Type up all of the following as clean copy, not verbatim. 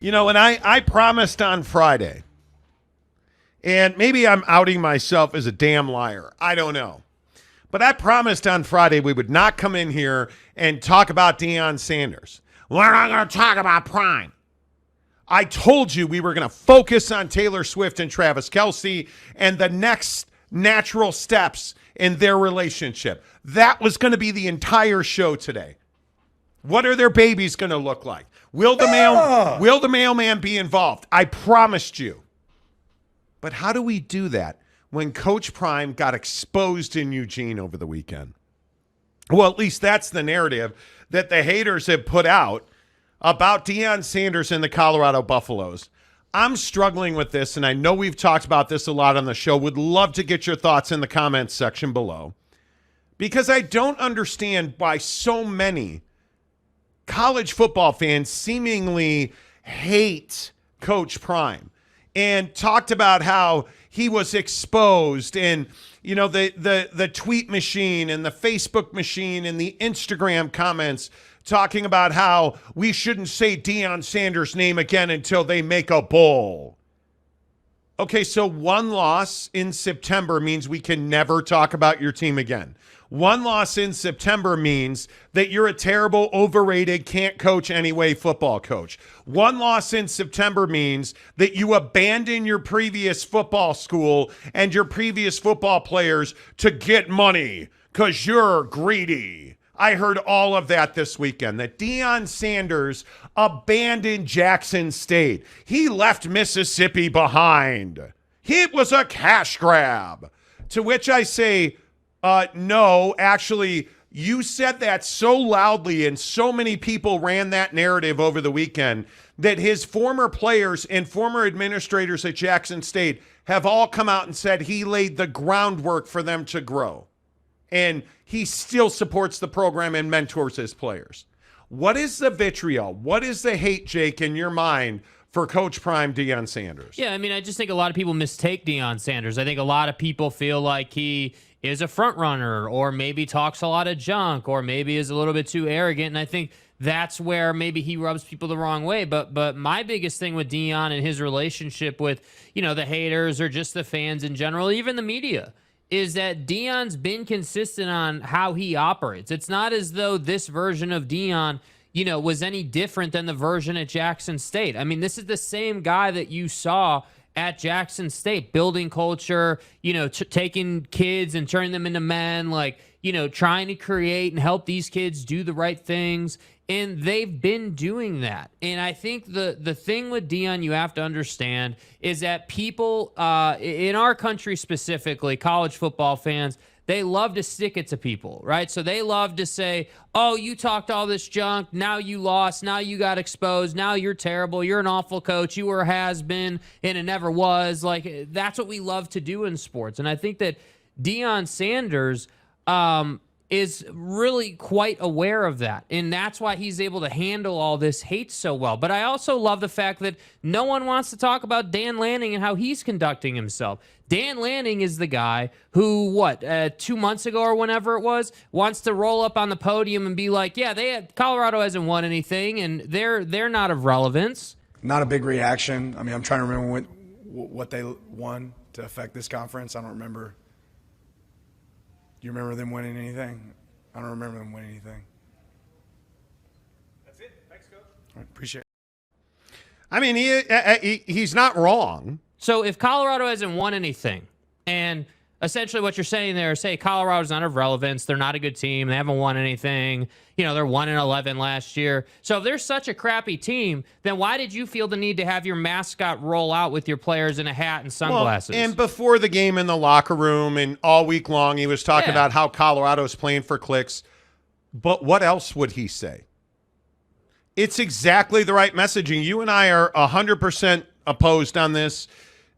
You know, and I promised on Friday, and maybe I'm outing myself as a damn liar. I don't know. But I promised on Friday we would not come in here and talk about Deion Sanders. We're not going to talk about Prime. I told you we were going to focus on Taylor Swift and Travis Kelce and the next natural steps in their relationship. That was going to be the entire show today. What are their babies going to look like? Will the mailman be involved? I promised you. But how do we do that when Coach Prime got exposed in Eugene over the weekend? Well, at least that's the narrative that the haters have put out about Deion Sanders and the Colorado Buffaloes. I'm struggling with this, and I know we've talked about this a lot on the show. Would love to get your thoughts in the comments section below, because I don't understand why so many college football fans seemingly hate Coach Prime and talked about how he was exposed, and you know, the tweet machine and the Facebook machine and the Instagram comments talking about how we shouldn't say Deion Sanders' name again until they make a bowl. Okay, so one loss in September means we can never talk about your team again. One loss in September means that you're a terrible, overrated, can't coach anyway football coach. One loss in September means that you abandon your previous football school and your previous football players to get money because you're greedy. I heard all of that this weekend, that Deion Sanders abandoned Jackson State. He left Mississippi behind. It was a cash grab. To which I say, no, actually, you said that so loudly and so many people ran that narrative over the weekend that his former players and former administrators at Jackson State have all come out and said he laid the groundwork for them to grow. And he still supports the program and mentors his players. What is the vitriol? What is the hate, Jake, in your mind for Coach Prime Deion Sanders? Yeah, I mean, I just think a lot of people mistake Deion Sanders. I think a lot of people feel like he is a front runner, or maybe talks a lot of junk, or maybe is a little bit too arrogant. And I think that's where maybe he rubs people the wrong way. But my biggest thing with Deion and his relationship with, you know, the haters or just the fans in general, even the media, is that Deion's been consistent on how he operates. It's not as though this version of Deion, you know, was any different than the version at Jackson State. I mean, this is the same guy that you saw at Jackson State, building culture, you know, taking kids and turning them into men, like, you know, trying to create and help these kids do the right things. And they've been doing that. And I think the thing with Deion you have to understand is that people in our country specifically, college football fans, they love to stick it to people, right? So they love to say, oh, you talked all this junk, now you lost, now you got exposed, now you're terrible, you're an awful coach, you were a has-been, and it never was. Like, that's what we love to do in sports. And I think that Deion Sanders is really quite aware of that. And that's why he's able to handle all this hate so well. But I also love the fact that no one wants to talk about Dan Lanning and how he's conducting himself. Dan Lanning is the guy who, 2 months ago or whenever it was, wants to roll up on the podium and be like, yeah, Colorado hasn't won anything, and they're not of relevance. Not a big reaction. I mean, I'm trying to remember what they won to affect this conference. I don't remember. Do you remember them winning anything? I don't remember them winning anything. That's it. Thanks, Coach. All right, appreciate it. I mean, he's not wrong. So if Colorado hasn't won anything, and essentially what you're saying there is, hey, Colorado's not of relevance, they're not a good team, they haven't won anything, you know, they're 1-11 last year. So if they're such a crappy team, then why did you feel the need to have your mascot roll out with your players in a hat and sunglasses? Well, and before the game in the locker room and all week long, he was talking about how Colorado's playing for clicks. But what else would he say? It's exactly the right messaging. You and I are 100% opposed on this.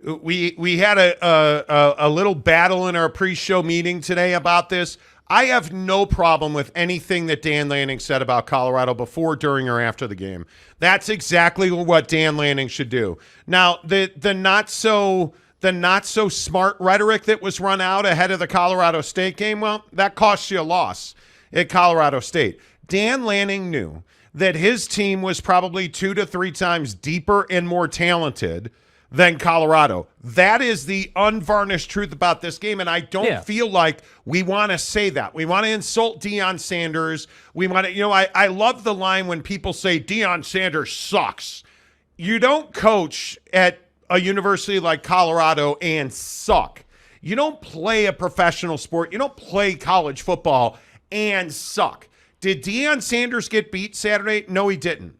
We had a little battle in our pre-show meeting today about this. I have no problem with anything that Dan Lanning said about Colorado before, during, or after the game. That's exactly what Dan Lanning should do. Now, the not so smart rhetoric that was run out ahead of the Colorado State game, well, that cost you a loss at Colorado State. Dan Lanning knew that his team was probably 2 to 3 times deeper and more talented than Colorado. That is the unvarnished truth about this game, and I don't feel like we want to say that. We want to insult Deion Sanders. We want to, I love the line when people say Deion Sanders sucks. You don't coach at a university like Colorado and suck. You don't play a professional sport. You don't play college football and suck. Did Deion Sanders get beat Saturday? No, he didn't.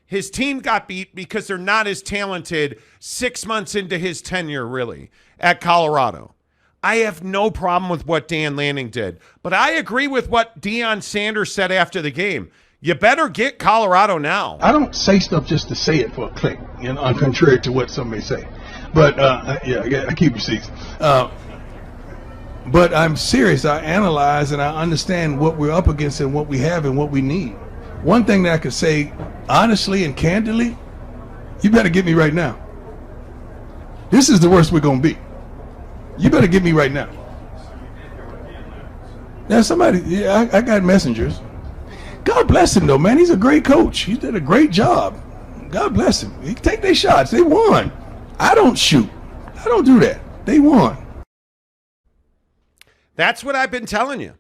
His team got beat because they're not as talented 6 months into his tenure, really, at Colorado. I have no problem with what Dan Lanning did, but I agree with what Deion Sanders said after the game. You better get Colorado now. I don't say stuff just to say it for a click, contrary to what some may say. But, I keep receipts. But I'm serious. I analyze and I understand what we're up against and what we have and what we need. One thing that I could say honestly and candidly, you better get me right now. This is the worst we're going to be. You better get me right now. Now somebody, I got messengers. God bless him though, man. He's a great coach. He did a great job. God bless him. He take their shots. They won. I don't shoot. I don't do that. They won. That's what I've been telling you.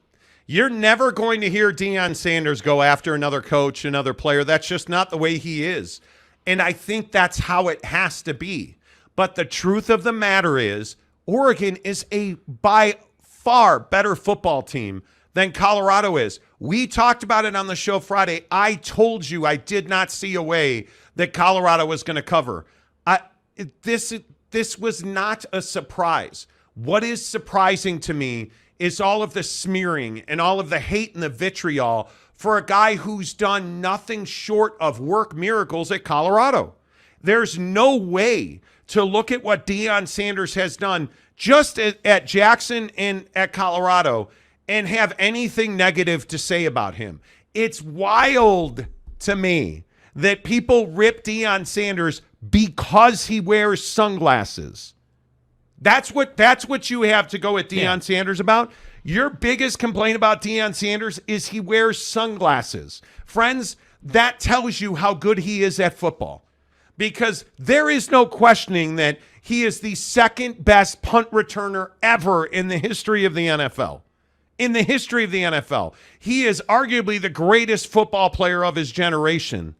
You're never going to hear Deion Sanders go after another coach, another player. That's just not the way he is. And I think that's how it has to be. But the truth of the matter is, Oregon is a by far better football team than Colorado is. We talked about it on the show Friday. I told you I did not see a way that Colorado was going to cover. This was not a surprise. What is surprising to me is all of the smearing and all of the hate and the vitriol for a guy who's done nothing short of work miracles at Colorado. There's no way to look at what Deion Sanders has done just at Jackson and at Colorado and have anything negative to say about him. It's wild to me that people rip Deion Sanders because he wears sunglasses. That's what you have to go at Deion Sanders about. Your biggest complaint about Deion Sanders is he wears sunglasses. Friends, that tells you how good he is at football. Because there is no questioning that he is the second best punt returner ever in the history of the NFL. In the history of the NFL. He is arguably the greatest football player of his generation.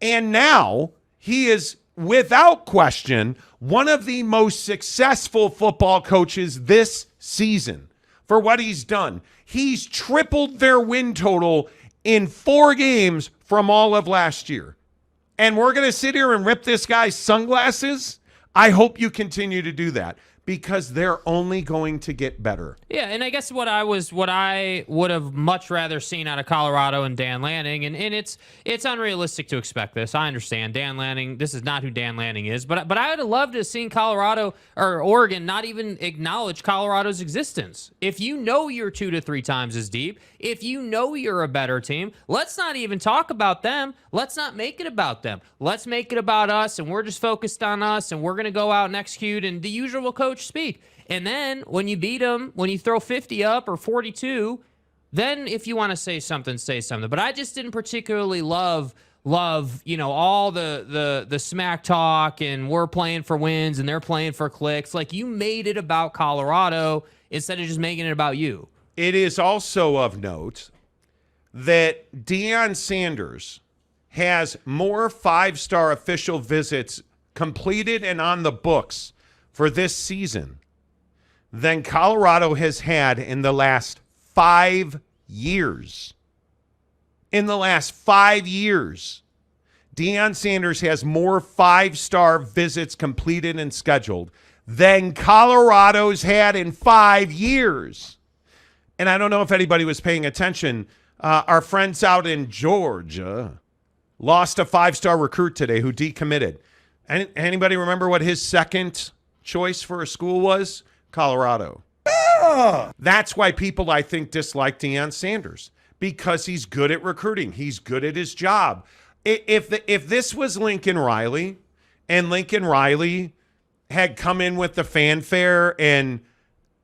And now he is, without question, one of the most successful football coaches this season for what he's done. He's tripled their win total in 4 games from all of last year. And we're going to sit here and rip this guy's sunglasses? I hope you continue to do that because they're only going to get better. Yeah, and I guess what I would have much rather seen out of Colorado and Dan Lanning, and it's unrealistic to expect this. I understand Dan Lanning. This is not who Dan Lanning is, but I would have loved to have seen Colorado or Oregon not even acknowledge Colorado's existence. If you know you're 2 to 3 times as deep, if you know you're a better team, let's not even talk about them. Let's not make it about them. Let's make it about us, and we're just focused on us, and we're going to go out and execute and the usual coach speak. And then when you beat them, when you throw 50 up or 42, then if you want to say something, say something. But I just didn't particularly love, all the smack talk and we're playing for wins and they're playing for clicks. Like, you made it about Colorado instead of just making it about you. It is also of note that Deion Sanders has more 5-star official visits completed and on the books for this season than Colorado has had in the last 5 years. In the last 5 years, Deion Sanders has more 5-star visits completed and scheduled than Colorado's had in 5 years. And I don't know if anybody was paying attention. Our friends out in Georgia lost a 5-star recruit today who decommitted. Anybody remember what his second choice for a school was? Colorado. That's why people, I think, dislike Deion Sanders, because he's good at recruiting. He's good at his job. If this was Lincoln Riley, and Lincoln Riley had come in with the fanfare and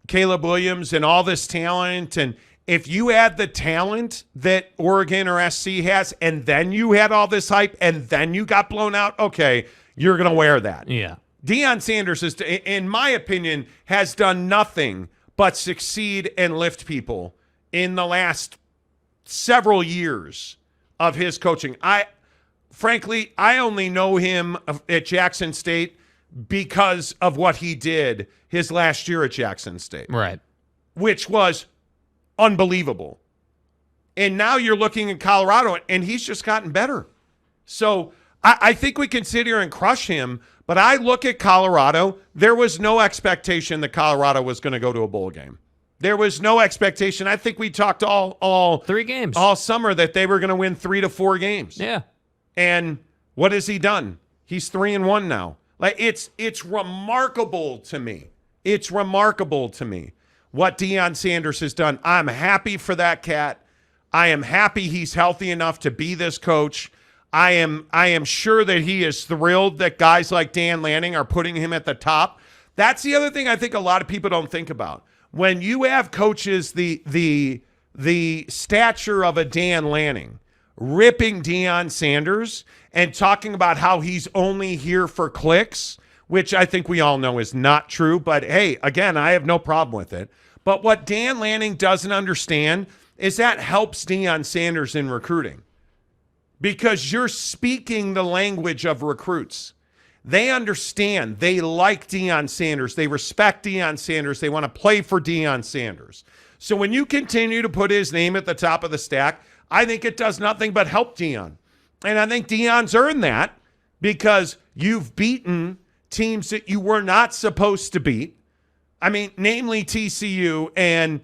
Caleb Williams and all this talent, and if you had the talent that Oregon or SC has, and then you had all this hype, and then you got blown out, okay, you're going to wear that. Yeah. Deion Sanders, is, in my opinion, has done nothing but succeed and lift people in the last several years of his coaching. Frankly, I only know him at Jackson State because of what he did his last year at Jackson State. Right. Which was unbelievable. And now you're looking at Colorado, and he's just gotten better. So I think we can sit here and crush him, but I look at Colorado. There was no expectation that Colorado was going to go to a bowl game. There was no expectation. I think we talked all 3 games all summer that they were going to win 3 to 4 games. Yeah. And what has he done? He's 3-1 now. Like it's remarkable to me. It's remarkable to me what Deion Sanders has done. I'm happy for that cat. I am happy he's healthy enough to be this coach. I am sure that he is thrilled that guys like Dan Lanning are putting him at the top. That's the other thing I think a lot of people don't think about. When you have coaches the stature of a Dan Lanning ripping Deion Sanders and talking about how he's only here for clicks, which I think we all know is not true. But hey, again, I have no problem with it. But what Dan Lanning doesn't understand is that helps Deion Sanders in recruiting, because you're speaking the language of recruits. They understand. They like Deion Sanders. They respect Deion Sanders. They want to play for Deion Sanders. So when you continue to put his name at the top of the stack, I think it does nothing but help Deion. And I think Deion's earned that because you've beaten teams that you were not supposed to beat. I mean, namely TCU and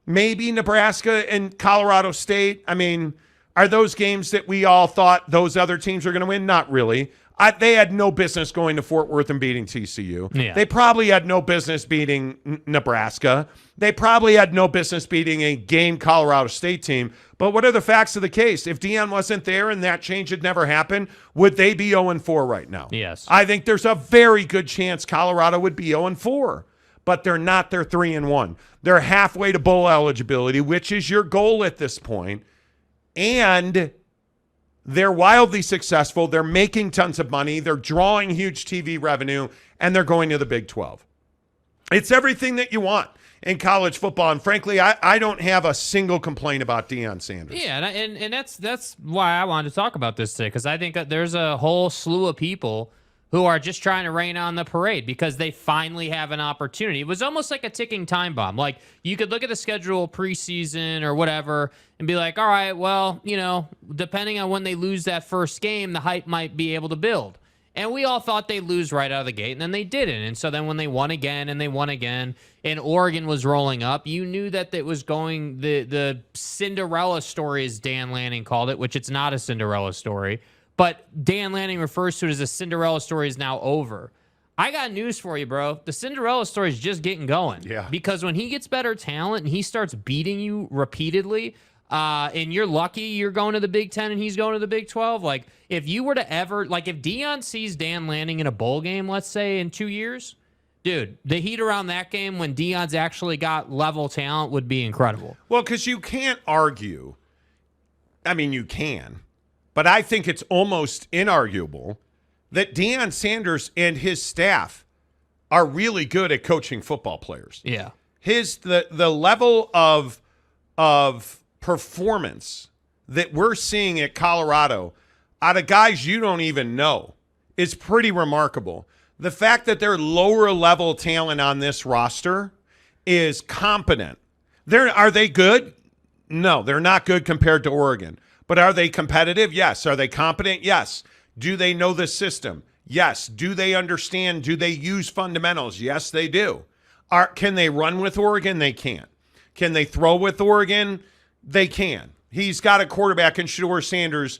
maybe Nebraska and Colorado State. I mean, are those games that we all thought those other teams were going to win? Not really. They had no business going to Fort Worth and beating TCU. Yeah. They probably had no business beating Nebraska. They probably had no business beating a game Colorado State team. But what are the facts of the case? If Deion wasn't there and that change had never happened, would they be 0-4 right now? Yes. I think there's a very good chance Colorado would be 0-4. But they're not. They're 3-1. They're halfway to bowl eligibility, which is your goal at this point. And they're wildly successful. They're making tons of money. They're drawing huge TV revenue, and they're going to the Big 12. It's everything that you want in college football. And frankly, I don't have a single complaint about Deion Sanders. Yeah, and that's why I wanted to talk about this today, because I think that there's a whole slew of people who are just trying to rain on the parade because they finally have an opportunity. It was almost like a ticking time bomb. Like, you could look at the schedule preseason or whatever and be like, all right, well, depending on when they lose that first game, the hype might be able to build. And we all thought they'd lose right out of the gate, and then they didn't. And so then when they won again and they won again, and Oregon was rolling up, you knew that it was going the Cinderella story, as Dan Lanning called it, which it's not a Cinderella story. But Dan Lanning refers to it as a Cinderella story is now over. I got news for you, bro. The Cinderella story is just getting going. Yeah. Because when he gets better talent and he starts beating you repeatedly, and you're lucky you're going to the Big 10 and he's going to the Big 12, like, if you were to ever, like, if Deion sees Dan Lanning in a bowl game, let's say, in 2 years, dude, the heat around that game when Deion's actually got level talent would be incredible. Well, because you can't argue. I mean, you can. But I think it's almost inarguable that Deion Sanders and his staff are really good at coaching football players. Yeah. The level of performance that we're seeing at Colorado out of guys you don't even know is pretty remarkable. The fact that their lower level talent on this roster is competent. Are they good? No, they're not good compared to Oregon. But are they competitive? Yes. Are they competent? Yes. Do they know the system? Yes. Do they understand? Do they use fundamentals? Yes, they do. Can they run with Oregon? They can't. Can they throw with Oregon? They can. He's got a quarterback in Shedeur Sanders.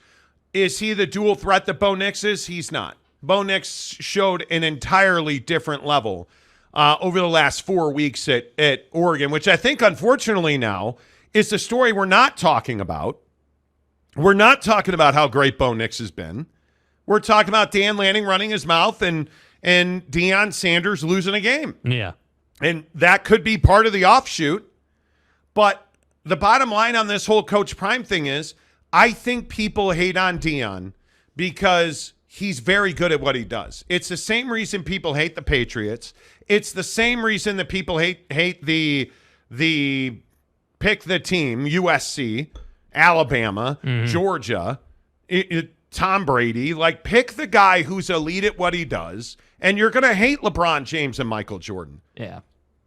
Is he the dual threat that Bo Nix is? He's not. Bo Nix showed an entirely different level over the last 4 weeks at Oregon, which I think, unfortunately, now is the story we're not talking about. We're not talking about how great Bo Nix has been. We're talking about Dan Lanning running his mouth and Deion Sanders losing a game. Yeah. And that could be part of the offshoot. But the bottom line on this whole Coach Prime thing is, I think people hate on Deion because he's very good at what he does. It's the same reason people hate the Patriots. It's the same reason that people hate the pick the team, USC, Alabama, Georgia, Tom Brady. Like, pick the guy who's elite at what he does, and you're going to hate LeBron James and Michael Jordan. Yeah.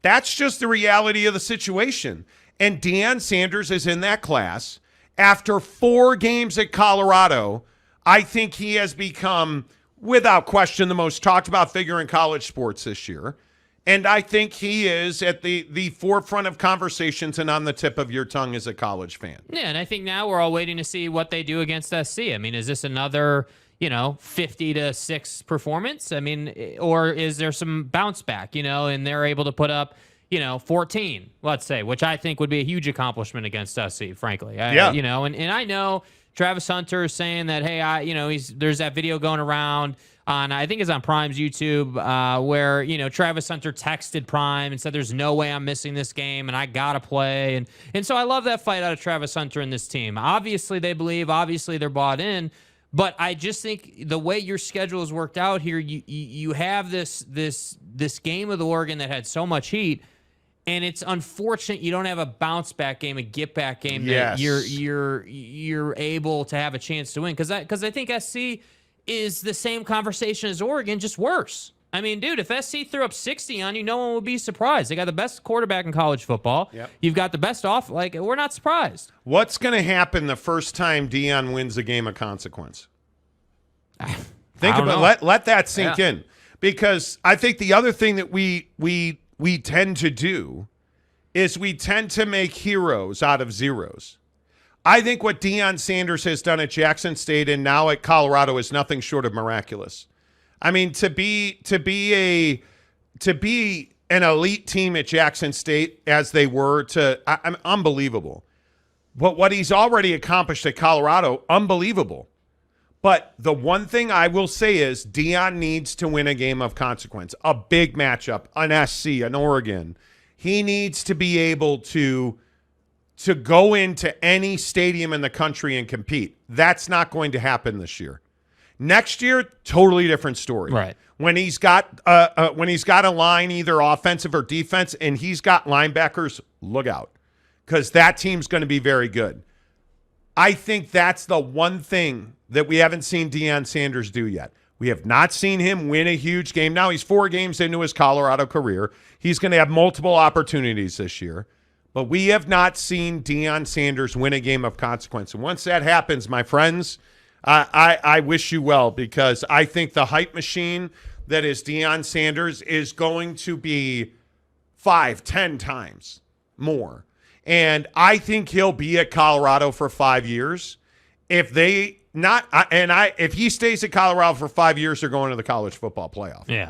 That's just the reality of the situation. And Deion Sanders is in that class. After 4 games at Colorado, I think he has become, without question, the most talked about figure in college sports this year. And I think he is at the forefront of conversations and on the tip of your tongue as a college fan. Yeah, and I think now we're all waiting to see what they do against SC. I mean, is this another, 50-6 performance? I mean, or is there some bounce back, and they're able to put up, 14, let's say, which I think would be a huge accomplishment against SC, frankly. Yeah. And I know Travis Hunter is saying that, hey, there's that video going around on, I think it's on Prime's YouTube, where, Travis Hunter texted Prime and said, there's no way I'm missing this game and I got to play. And so I love that fight out of Travis Hunter and this team. Obviously they believe, obviously they're bought in, but I just think the way your schedule is worked out here, you have this game with Oregon that had so much heat. And it's unfortunate you don't have a bounce back game, a get back game that you're able to have a chance to win. Because I think SC is the same conversation as Oregon, just worse. I mean, dude, if SC threw up 60 on you, no one would be surprised. They got the best quarterback in college football. Yep. You've got the best we're not surprised. What's going to happen the first time Deion wins a game of consequence? Think about let that sink in, because I think the other thing that we tend to do is we tend to make heroes out of zeros. I think what Deion Sanders has done at Jackson State and now at Colorado is nothing short of miraculous. I mean, to be an elite team at Jackson State as they were I'm unbelievable. But what he's already accomplished at Colorado, unbelievable. But the one thing I will say is Deion needs to win a game of consequence, a big matchup, an SC, an Oregon. He needs to be able to go into any stadium in the country and compete. That's not going to happen this year. Next year, totally different story. Right. When he's got a line, either offensive or defense, and he's got linebackers, look out, because that team's going to be very good. I think that's the one thing that we haven't seen Deion Sanders do yet. We have not seen him win a huge game. Now he's 4 games into his Colorado career. He's going to have multiple opportunities this year. But we have not seen Deion Sanders win a game of consequence. And once that happens, my friends, I wish you well, because I think the hype machine that is Deion Sanders is going to be 5-10 times more. And I think he'll be at Colorado for 5 years. If he stays at Colorado for 5 years, they're going to the college football playoff. Yeah.